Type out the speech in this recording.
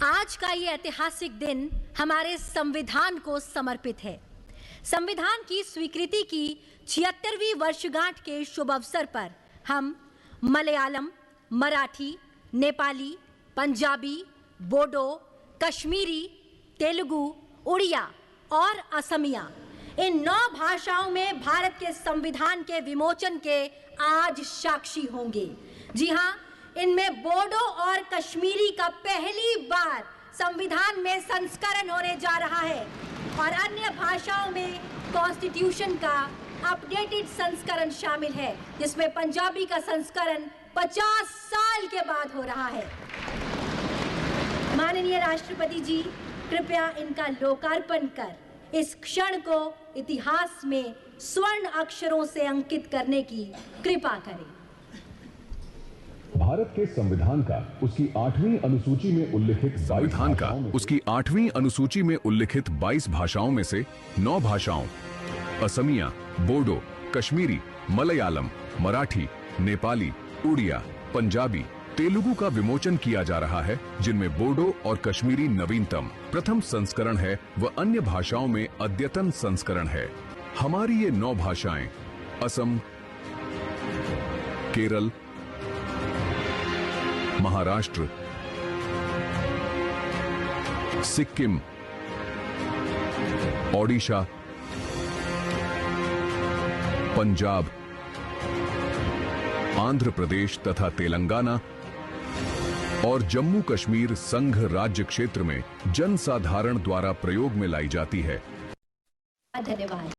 आज का ये ऐतिहासिक दिन हमारे संविधान को समर्पित है। संविधान की स्वीकृति की 76वीं वर्षगांठ के शुभ अवसर पर हम मलयालम, मराठी, नेपाली, पंजाबी, बोडो, कश्मीरी, तेलुगु, उड़िया और असमिया इन 9 भाषाओं में भारत के संविधान के विमोचन के आज साक्षी होंगे। जी हाँ, इनमें बोडो और कश्मीरी का पहली बार संविधान में संस्करण होने जा रहा है और अन्य भाषाओं में कॉन्स्टिट्यूशन का अपडेटेड संस्करण शामिल है, जिसमें पंजाबी का संस्करण 50 साल के बाद हो रहा है। माननीय राष्ट्रपति जी, कृपया इनका लोकार्पण कर इस क्षण को इतिहास में स्वर्ण अक्षरों से अंकित करने की कृपा करें। भारत के संविधान का उसकी 8वीं अनुसूची में उल्लिखित 22 भाषाओं में से 9 भाषाओं असमिया, बोडो, कश्मीरी, मलयालम, मराठी, नेपाली, उड़िया, पंजाबी, तेलुगु का विमोचन किया जा रहा है, जिनमें बोडो और कश्मीरी नवीनतम प्रथम संस्करण है व अन्य भाषाओं में अद्यतन संस्करण है। हमारी ये 9 भाषाएं असम, केरल, महाराष्ट्र, सिक्किम, ओडिशा, पंजाब, आंध्र प्रदेश तथा तेलंगाना और जम्मू कश्मीर संघ राज्य क्षेत्र में जनसाधारण द्वारा प्रयोग में लाई जाती है। धन्यवाद।